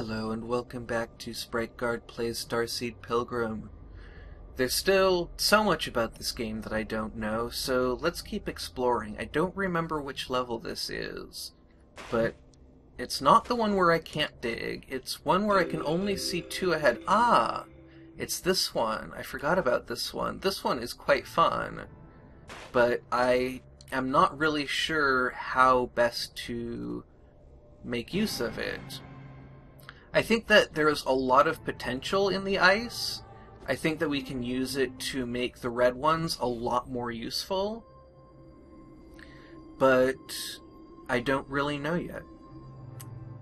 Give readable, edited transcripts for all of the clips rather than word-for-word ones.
Hello and welcome back to Sprite Guard plays Starseed Pilgrim. There's still so much about this game that I don't know, so let's keep exploring. I don't remember which level this is, but it's not the one where I can't dig. It's one where I can only see two ahead. Ah! It's this one. I forgot about this one. This one is quite fun, but I am not really sure how best to make use of it. I think that there is a lot of potential in the ice. I think that we can use it to make the red ones a lot more useful. But I don't really know yet.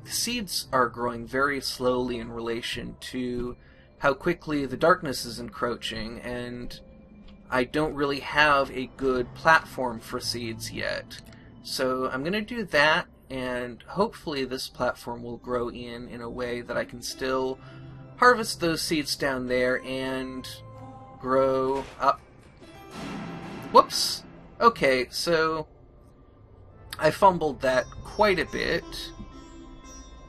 The seeds are growing very slowly in relation to how quickly the darkness is encroaching, and I don't really have a good platform for seeds yet. So I'm going to do that, and hopefully this platform will grow in a way that I can still harvest those seeds down there and grow up. Whoops! Okay, so I fumbled that quite a bit,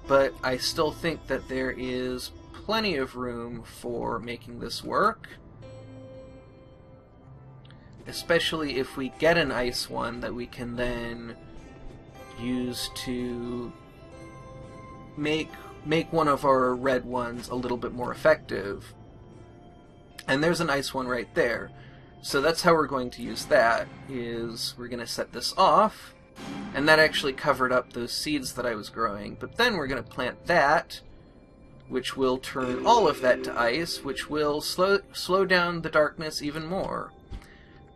but I still think that there is plenty of room for making this work. Especially if we get an ice one that we can then use to make one of our red ones a little bit more effective. And there's an ice one right there. So that's how we're going to use that, is we're going to set this off, and that actually covered up those seeds that I was growing. But then we're going to plant that, which will turn all of that to ice, which will slow down the darkness even more.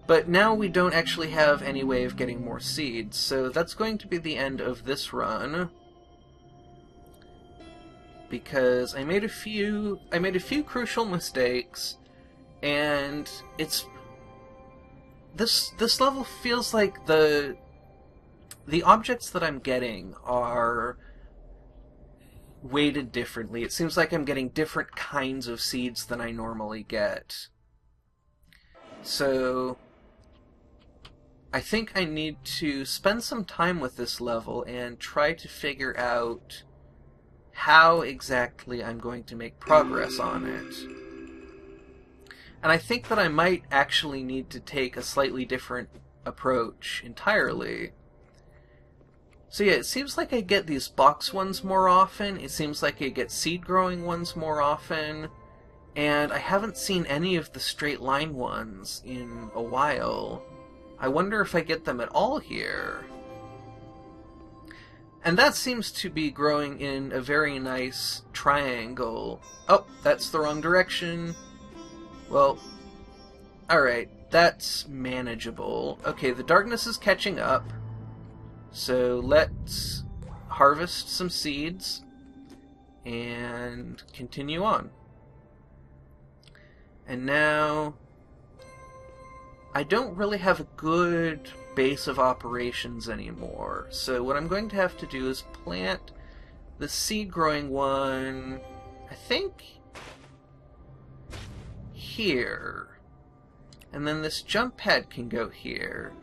But now we don't actually have any way of getting more seeds, so that's going to be the end of this run. Because I made a few crucial mistakes, and this level feels like the objects that I'm getting are weighted differently. It seems like I'm getting different kinds of seeds than I normally get. So I think I need to spend some time with this level and try to figure out how exactly I'm going to make progress on it. And I think that I might actually need to take a slightly different approach entirely. So yeah, it seems like I get these box ones more often, it seems like I get seed growing ones more often, and I haven't seen any of the straight line ones in a while. I wonder if I get them at all here. And that seems to be growing in a very nice triangle. Oh, that's the wrong direction. Well, alright, that's manageable. Okay, the darkness is catching up. So let's harvest some seeds and continue on. And now I don't really have a good base of operations anymore, so what I'm going to have to do is plant the seed growing one, I think, here. And then this jump pad can go here.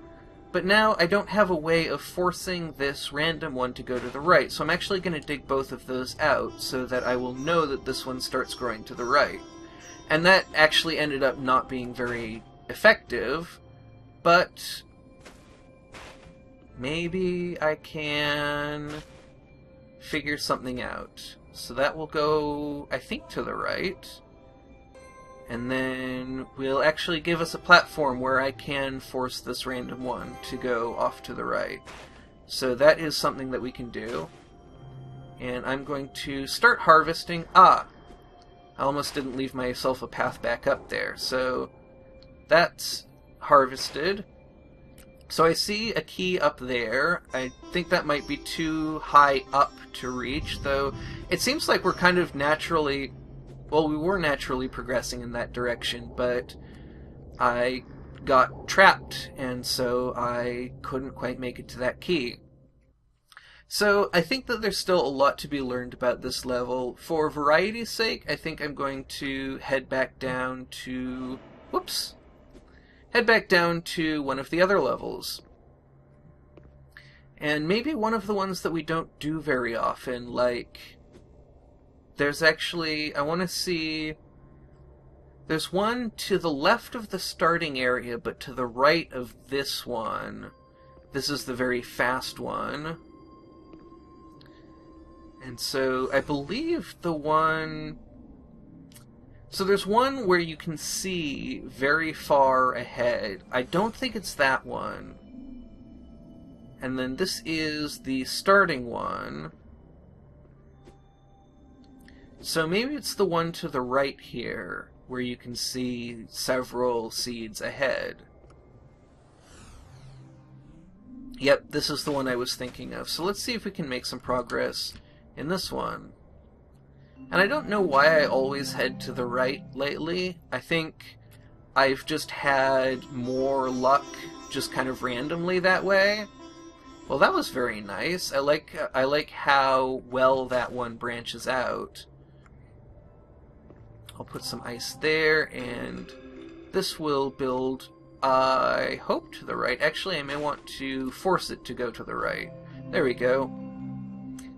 But now I don't have a way of forcing this random one to go to the right, so I'm actually going to dig both of those out so that I will know that this one starts growing to the right. And that actually ended up not being very effective, but maybe I can figure something out. So that will go, I think, to the right, and then will actually give us a platform where I can force this random one to go off to the right. So that is something that we can do, and I'm going to start harvesting. I almost didn't leave myself a path back up there, so that's harvested. So I see a key up there. I think that might be too high up to reach, though it seems like we're kind of naturally, well, we were naturally progressing in that direction, but I got trapped, and so I couldn't quite make it to that key. So I think that there's still a lot to be learned about this level. For variety's sake, I think I'm going to head back down to... Whoops! Head back down to one of the other levels. And maybe one of the ones that we don't do very often, like there's actually, I want to see, there's one to the left of the starting area, but to the right of this one. This is the very fast one. And so I believe the one... So there's one where you can see very far ahead. I don't think it's that one. And then this is the starting one. So maybe it's the one to the right here, where you can see several seeds ahead. Yep, this is the one I was thinking of. So let's see if we can make some progress in this one. And I don't know why I always head to the right lately. I think I've just had more luck just kind of randomly that way. Well, that was very nice. I like how well that one branches out. I'll put some ice there, and this will build, I hope, to the right. Actually, I may want to force it to go to the right. There we go.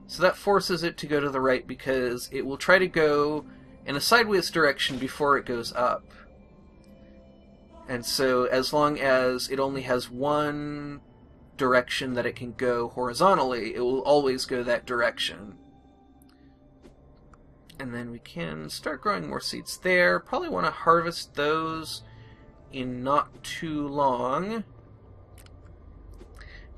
So that forces it to go to the right because it will try to go in a sideways direction before it goes up. And so as long as it only has one direction that it can go horizontally, it will always go that direction. And then we can start growing more seeds there. Probably want to harvest those in not too long.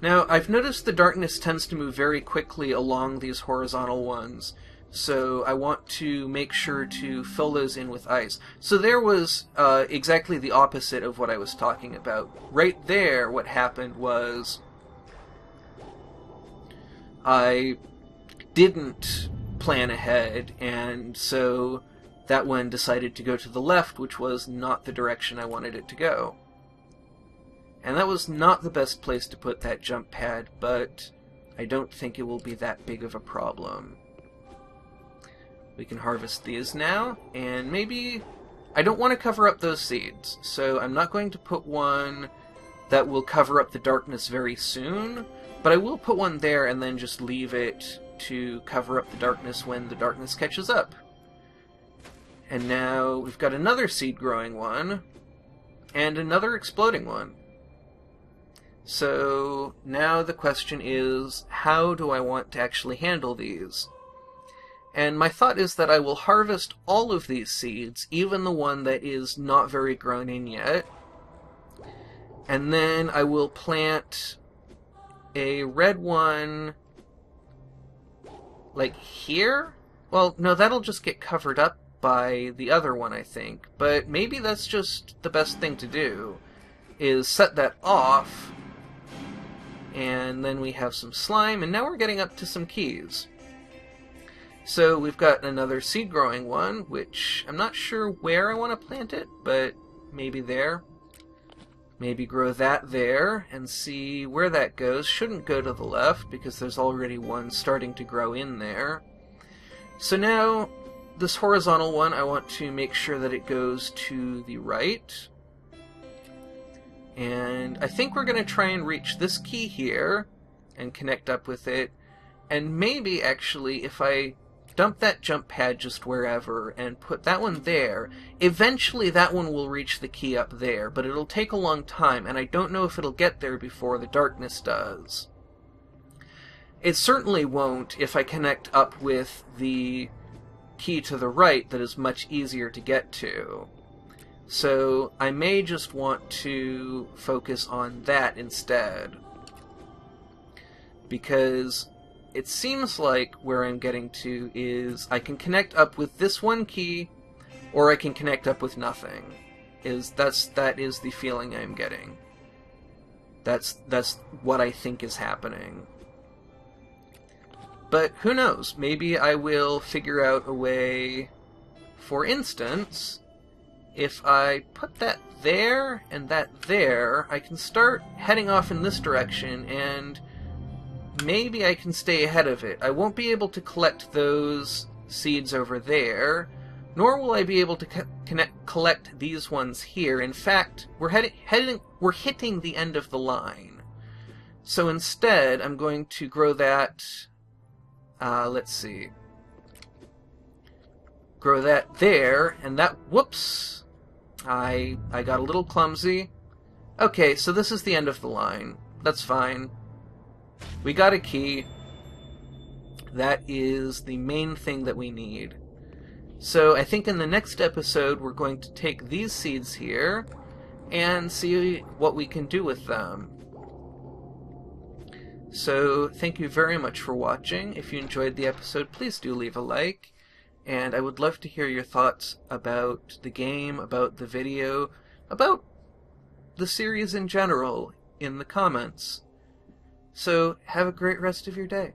Now, I've noticed the darkness tends to move very quickly along these horizontal ones, so I want to make sure to fill those in with ice. So there was exactly the opposite of what I was talking about. Right there, what happened was I didn't plan ahead, and so that one decided to go to the left, which was not the direction I wanted it to go. And that was not the best place to put that jump pad, but I don't think it will be that big of a problem. We can harvest these now, and maybe... I don't want to cover up those seeds, so I'm not going to put one that will cover up the darkness very soon, but I will put one there and then just leave it to cover up the darkness when the darkness catches up. And now we've got another seed growing one, and another exploding one. So now the question is, how do I want to actually handle these? And my thought is that I will harvest all of these seeds, even the one that is not very grown in yet. And then I will plant a red one, like here? Well, no, that'll just get covered up by the other one, I think. But maybe that's just the best thing to do, is set that off. And then we have some slime, and now we're getting up to some keys. So we've got another seed growing one, which I'm not sure where I want to plant it, but maybe there. Maybe grow that there and see where that goes. Shouldn't go to the left because there's already one starting to grow in there. So now this horizontal one, I want to make sure that it goes to the right. And I think we're going to try and reach this key here and connect up with it. And maybe, actually, if I dump that jump pad just wherever and put that one there, eventually that one will reach the key up there, but it'll take a long time, and I don't know if it'll get there before the darkness does. It certainly won't if I connect up with the key to the right that is much easier to get to. So I may just want to focus on that instead, because it seems like where I'm getting to is I can connect up with this one key, or I can connect up with nothing. That is the feeling I'm getting. That's what I think is happening. But who knows? Maybe I will figure out a way. For instance, if I put that there and that there, I can start heading off in this direction, and maybe I can stay ahead of it. I won't be able to collect those seeds over there, nor will I be able to collect these ones here. In fact, we're hitting the end of the line. So instead, I'm going to grow that. Let's see. grow that there, and that, whoops, I got a little clumsy. Okay, so this is the end of the line. That's fine. We got a key. That is the main thing that we need. So I think in the next episode we're going to take these seeds here and see what we can do with them. So thank you very much for watching. If you enjoyed the episode, please do leave a like. And I would love to hear your thoughts about the game, about the video, about the series in general in the comments. So have a great rest of your day.